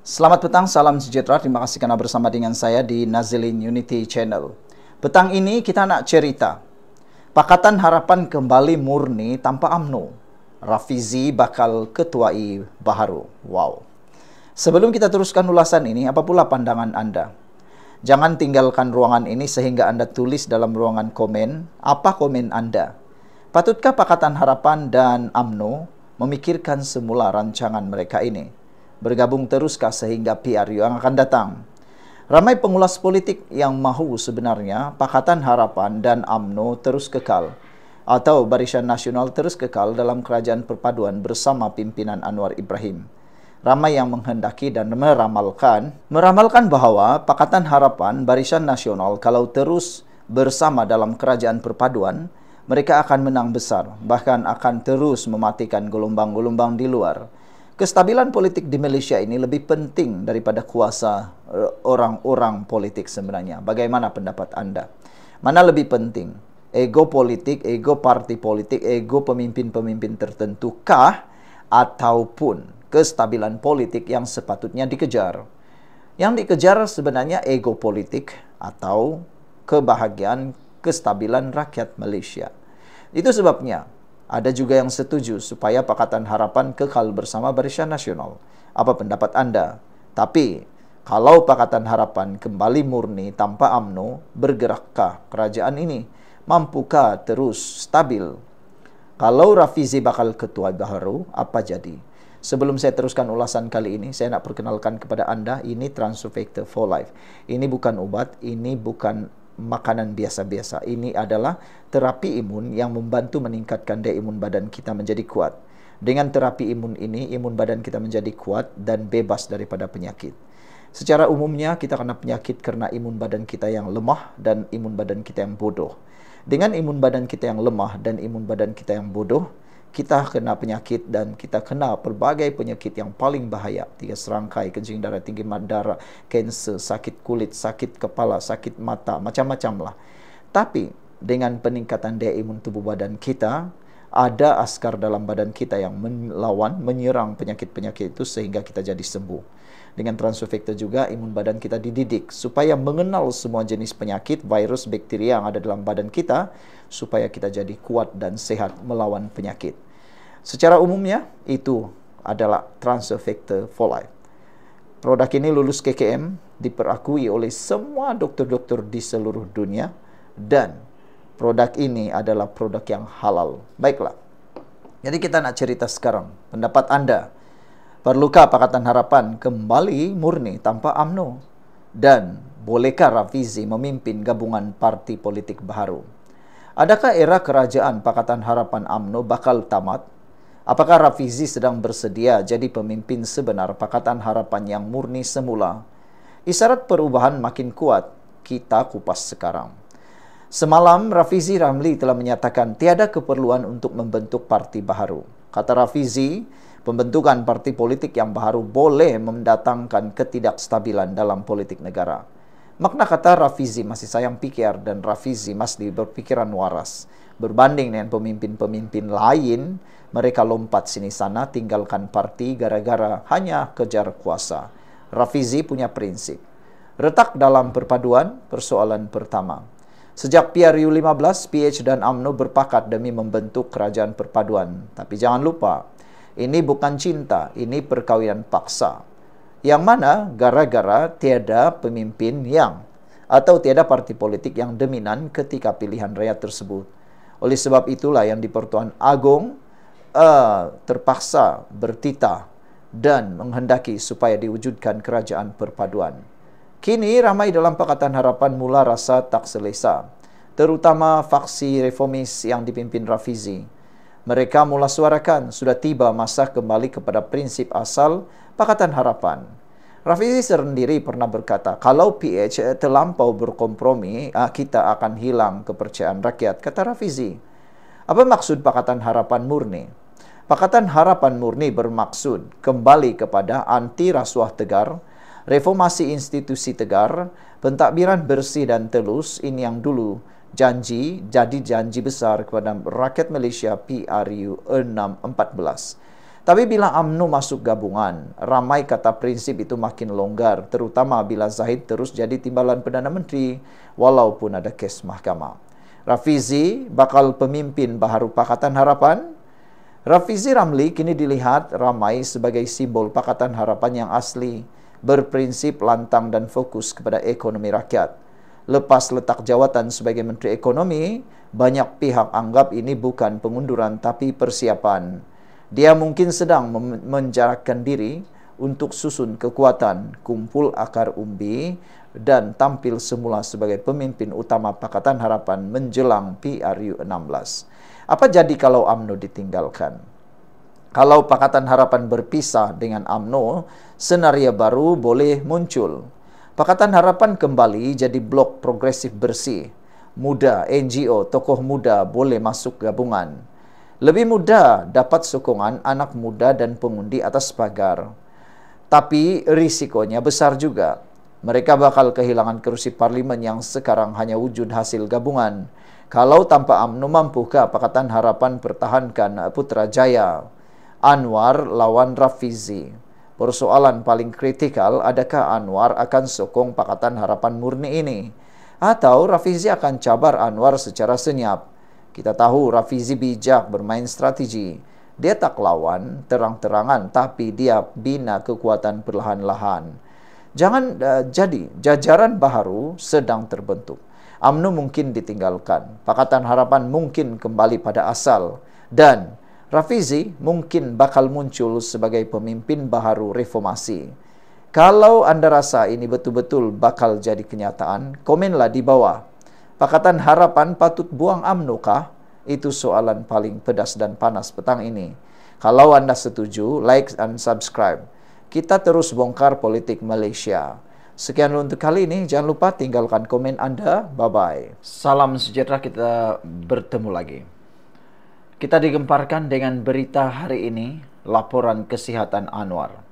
Selamat petang, salam sejahtera. Terima kasih karena bersama dengan saya di Nazilin Unity Channel. Petang ini kita nak cerita. Pakatan Harapan kembali murni tanpa UMNO. Rafizi bakal ketuai baharu. Wow. Sebelum kita teruskan ulasan ini, apa pula pandangan Anda? Jangan tinggalkan ruangan ini sehingga Anda tulis dalam ruangan komen. Apa komen Anda? Patutkah Pakatan Harapan dan UMNO memikirkan semula rancangan mereka ini? Bergabung teruskah sehingga PRU yang akan datang? Ramai pengulas politik yang mahu sebenarnya Pakatan Harapan dan UMNO terus kekal atau Barisan Nasional terus kekal dalam kerajaan perpaduan bersama pimpinan Anwar Ibrahim. Ramai yang menghendaki dan meramalkan bahawa Pakatan Harapan Barisan Nasional kalau terus bersama dalam kerajaan perpaduan, mereka akan menang besar, bahkan akan terus mematikan gelombang-gelombang di luar. Kestabilan politik di Malaysia ini lebih penting daripada kuasa orang-orang politik sebenarnya. Bagaimana pendapat Anda? Mana lebih penting? Ego politik, ego parti politik, ego pemimpin-pemimpin tertentukah? Ataupun kestabilan politik yang sepatutnya dikejar? Yang dikejar sebenarnya ego politik atau kebahagiaan kestabilan rakyat Malaysia. Itu sebabnya ada juga yang setuju supaya Pakatan Harapan kekal bersama Barisan Nasional. Apa pendapat Anda? Tapi, kalau Pakatan Harapan kembali murni tanpa UMNO, bergerakkah kerajaan ini? Mampukah terus stabil? Kalau Rafizi bakal ketua baharu, apa jadi? Sebelum saya teruskan ulasan kali ini, saya nak perkenalkan kepada Anda, ini Transofactor for Life. Ini bukan obat, ini bukan makanan biasa-biasa. Ini adalah terapi imun yang membantu meningkatkan daya imun badan kita menjadi kuat. Dengan terapi imun ini, imun badan kita menjadi kuat dan bebas daripada penyakit. Secara umumnya, kita kena penyakit kerana imun badan kita yang lemah dan imun badan kita yang bodoh. Dengan imun badan kita yang lemah dan imun badan kita yang bodoh, kita kena penyakit dan kita kena pelbagai penyakit yang paling bahaya. 3 serangkai, kencing darah tinggi, darah, kanser, sakit kulit, sakit kepala, sakit mata, macam-macam lah. Tapi dengan peningkatan daya imun tubuh badan kita, ada askar dalam badan kita yang menyerang penyakit-penyakit itu sehingga kita jadi sembuh. Dengan Transofactor juga imun badan kita dididik supaya mengenal semua jenis penyakit, virus, bakteria yang ada dalam badan kita supaya kita jadi kuat dan sehat melawan penyakit. Secara umumnya itu adalah Transofactor for Life. Produk ini lulus KKM, diperakui oleh semua doktor-doktor di seluruh dunia dan produk ini adalah produk yang halal. Baiklah. Jadi kita nak cerita sekarang pendapat Anda. Perlukah Pakatan Harapan kembali murni tanpa UMNO? Dan bolehkah Rafizi memimpin gabungan parti politik baharu? Adakah era kerajaan Pakatan Harapan UMNO bakal tamat? Apakah Rafizi sedang bersedia jadi pemimpin sebenar Pakatan Harapan yang murni semula? Isyarat perubahan makin kuat, kita kupas sekarang. Semalam, Rafizi Ramli telah menyatakan tiada keperluan untuk membentuk parti baharu. Kata Rafizi, pembentukan parti politik yang baharu boleh mendatangkan ketidakstabilan dalam politik negara. Makna kata Rafizi masih sayang pikir dan Rafizi masih berpikiran waras. Berbanding dengan pemimpin-pemimpin lain, mereka lompat sini sana tinggalkan parti gara-gara hanya kejar kuasa. Rafizi punya prinsip. Retak dalam perpaduan, persoalan pertama. Sejak PRU 15, PH dan UMNO berpakat demi membentuk kerajaan perpaduan. Tapi jangan lupa, ini bukan cinta, ini perkawinan paksa. Yang mana gara-gara tiada pemimpin atau tiada parti politik yang dominan ketika pilihan rakyat tersebut. Oleh sebab itulah yang di Pertuan Agong terpaksa bertitah dan menghendaki supaya diwujudkan kerajaan perpaduan. Kini ramai dalam Pakatan Harapan mula rasa tak selesa, terutama faksi reformis yang dipimpin Rafizi. Mereka mula suarakan sudah tiba masa kembali kepada prinsip asal Pakatan Harapan. Rafizi sendiri pernah berkata, kalau PH terlampau berkompromi, kita akan hilang kepercayaan rakyat, kata Rafizi. Apa maksud Pakatan Harapan murni? Pakatan Harapan murni bermaksud kembali kepada anti rasuah tegar, reformasi institusi tegar, pentadbiran bersih dan telus, ini yang dulu jadi janji besar kepada rakyat Malaysia PRU 614. Tapi bila UMNO masuk gabungan, ramai kata prinsip itu makin longgar, terutama bila Zahid terus jadi timbalan Perdana Menteri walaupun ada kes mahkamah. Rafizi bakal pemimpin baharu Pakatan Harapan. Rafizi Ramli kini dilihat ramai sebagai simbol Pakatan Harapan yang asli, berprinsip lantang dan fokus kepada ekonomi rakyat. Lepas letak jawatan sebagai Menteri Ekonomi, banyak pihak anggap ini bukan pengunduran tapi persiapan. Dia mungkin sedang menjarakkan diri untuk susun kekuatan, kumpul akar umbi dan tampil semula sebagai pemimpin utama Pakatan Harapan menjelang PRU 16. Apa jadi kalau UMNO ditinggalkan? Kalau Pakatan Harapan berpisah dengan UMNO, senario baru boleh muncul. Pakatan Harapan kembali jadi blok progresif bersih. Muda, NGO, tokoh muda boleh masuk gabungan. Lebih mudah dapat sokongan anak muda dan pengundi atas pagar. Tapi risikonya besar juga. Mereka bakal kehilangan kerusi parlimen yang sekarang hanya wujud hasil gabungan. Kalau tanpa UMNO, mampukah Pakatan Harapan pertahankan Putrajaya? Anwar lawan Rafizi. Persoalan paling kritikal, adakah Anwar akan sokong Pakatan Harapan murni ini? Atau Rafizi akan cabar Anwar secara senyap? Kita tahu Rafizi bijak bermain strategi. Dia tak lawan terang-terangan, tapi dia bina kekuatan perlahan-lahan. Jadi jajaran baru sedang terbentuk. UMNO mungkin ditinggalkan, Pakatan Harapan mungkin kembali pada asal, dan Rafizi mungkin bakal muncul sebagai pemimpin baharu reformasi. Kalau anda rasa ini betul-betul bakal jadi kenyataan, komenlah di bawah. Pakatan Harapan patut buang UMNO kah? Itu soalan paling pedas dan panas petang ini. Kalau anda setuju, like dan subscribe. Kita terus bongkar politik Malaysia. Sekian untuk kali ini. Jangan lupa tinggalkan komen anda. Bye-bye. Salam sejahtera, kita bertemu lagi. Kita digemparkan dengan berita hari ini, laporan kesihatan Anwar.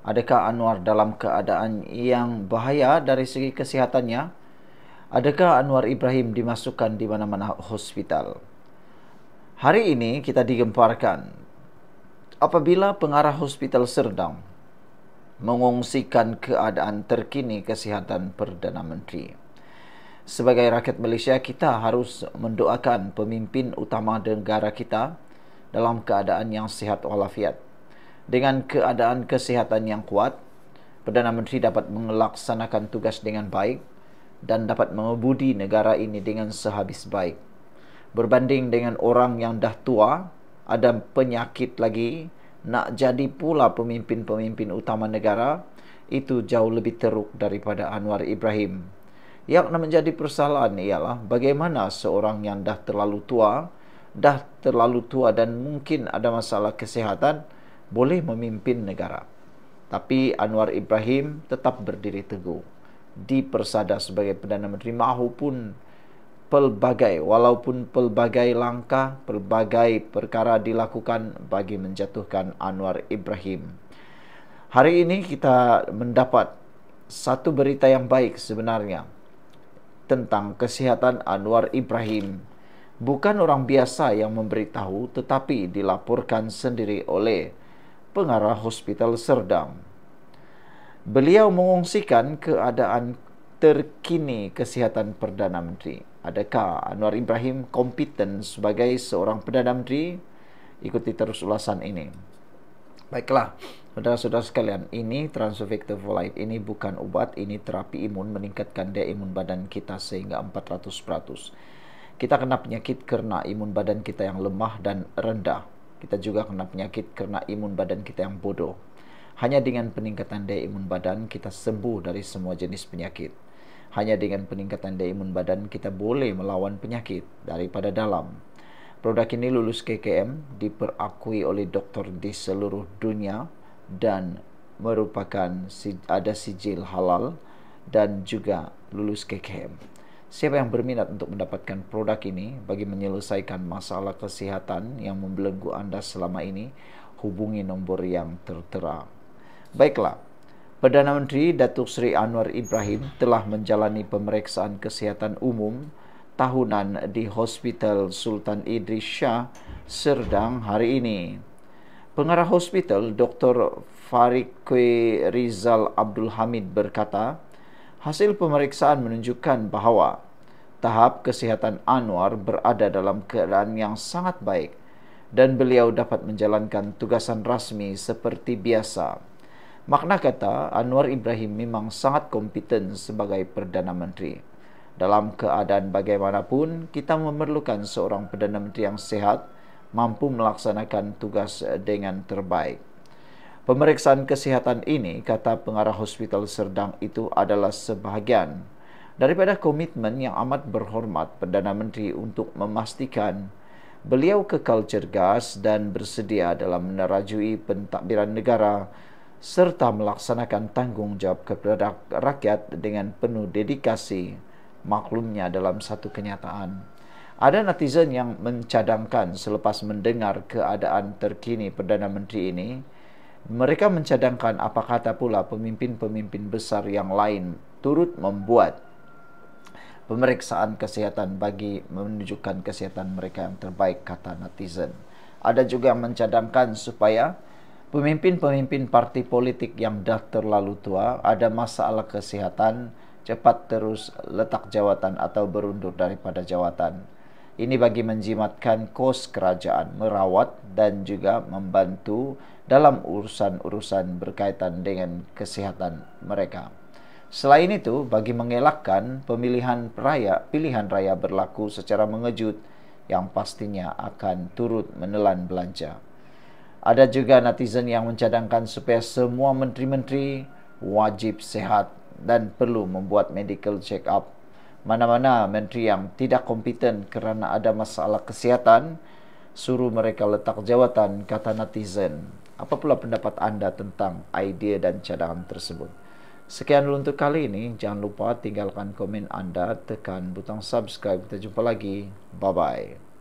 Adakah Anwar dalam keadaan yang bahaya dari segi kesehatannya? Adakah Anwar Ibrahim dimasukkan di mana-mana hospital? Hari ini kita digemparkan apabila pengarah Hospital Serdang mengongsikan keadaan terkini kesihatan Perdana Menteri. Sebagai rakyat Malaysia, kita harus mendoakan pemimpin utama negara kita dalam keadaan yang sihat walafiat. Dengan keadaan kesihatan yang kuat, Perdana Menteri dapat melaksanakan tugas dengan baik dan dapat mengebudi negara ini dengan sehabis baik. Berbanding dengan orang yang dah tua, ada penyakit lagi, nak jadi pula pemimpin-pemimpin utama negara, itu jauh lebih teruk daripada Anwar Ibrahim. Yang menjadi persoalan ialah bagaimana seorang yang dah terlalu tua dan mungkin ada masalah kesihatan boleh memimpin negara. Tapi Anwar Ibrahim tetap berdiri teguh, dipersada sebagai Perdana Menteri walaupun pelbagai langkah, pelbagai perkara dilakukan bagi menjatuhkan Anwar Ibrahim. Hari ini kita mendapat satu berita yang baik sebenarnya tentang kesihatan Anwar Ibrahim. Bukan orang biasa yang memberitahu, tetapi dilaporkan sendiri oleh pengarah Hospital Serdang. Beliau mengongsikan keadaan terkini kesihatan Perdana Menteri. Adakah Anwar Ibrahim kompeten sebagai seorang Perdana Menteri? Ikuti terus ulasan ini. Baiklah, saudara-saudara sekalian, ini Transovector Folite. Ini bukan ubat, ini terapi imun meningkatkan daya imun badan kita sehingga 400%. Kita kena penyakit kerana imun badan kita yang lemah dan rendah. Kita juga kena penyakit kerana imun badan kita yang bodoh. Hanya dengan peningkatan daya imun badan, kita sembuh dari semua jenis penyakit. Hanya dengan peningkatan daya imun badan, kita boleh melawan penyakit daripada dalam. Produk ini lulus KKM, diperakui oleh doktor di seluruh dunia dan merupakan ada sijil halal dan juga lulus KKM. Siapa yang berminat untuk mendapatkan produk ini bagi menyelesaikan masalah kesihatan yang membelenggu anda selama ini, hubungi nombor yang tertera. Baiklah, Perdana Menteri Datuk Seri Anwar Ibrahim telah menjalani pemeriksaan kesihatan umum tahunan di Hospital Sultan Idris Shah Serdang hari ini. Pengarah hospital Dr. Fariqui Rizal Abdul Hamid berkata, hasil pemeriksaan menunjukkan bahawa tahap kesihatan Anwar berada dalam keadaan yang sangat baik dan beliau dapat menjalankan tugasan rasmi seperti biasa. Makna kata, Anwar Ibrahim memang sangat kompeten sebagai Perdana Menteri. Dalam keadaan bagaimanapun, kita memerlukan seorang Perdana Menteri yang sehat, mampu melaksanakan tugas dengan terbaik. Pemeriksaan kesihatan ini, kata pengarah Hospital Serdang itu adalah sebahagian daripada komitmen yang amat berhormat Perdana Menteri untuk memastikan beliau kekal cergas dan bersedia dalam menerajui pentadbiran negara serta melaksanakan tanggungjawab kepada rakyat dengan penuh dedikasi. Maklumnya dalam satu kenyataan, ada netizen yang mencadangkan selepas mendengar keadaan terkini Perdana Menteri ini, mereka mencadangkan apa kata pula pemimpin-pemimpin besar yang lain turut membuat pemeriksaan kesihatan bagi menunjukkan kesihatan mereka yang terbaik, kata netizen. Ada juga yang mencadangkan supaya pemimpin-pemimpin parti politik yang dah terlalu tua ada masalah kesihatan cepat terus letak jawatan atau berundur daripada jawatan. Ini bagi menjimatkan kos kerajaan merawat dan juga membantu dalam urusan-urusan berkaitan dengan kesihatan mereka. Selain itu, bagi mengelakkan pilihan raya berlaku secara mengejut yang pastinya akan turut menelan belanja. Ada juga netizen yang mencadangkan supaya semua menteri-menteri wajib sehat dan perlu membuat medical check-up. Mana-mana menteri yang tidak kompeten kerana ada masalah kesihatan, suruh mereka letak jawatan, kata netizen. Apa pula pendapat anda tentang idea dan cadangan tersebut? Sekian dulu untuk kali ini. Jangan lupa tinggalkan komen anda, tekan butang subscribe. Kita jumpa lagi. Bye-bye.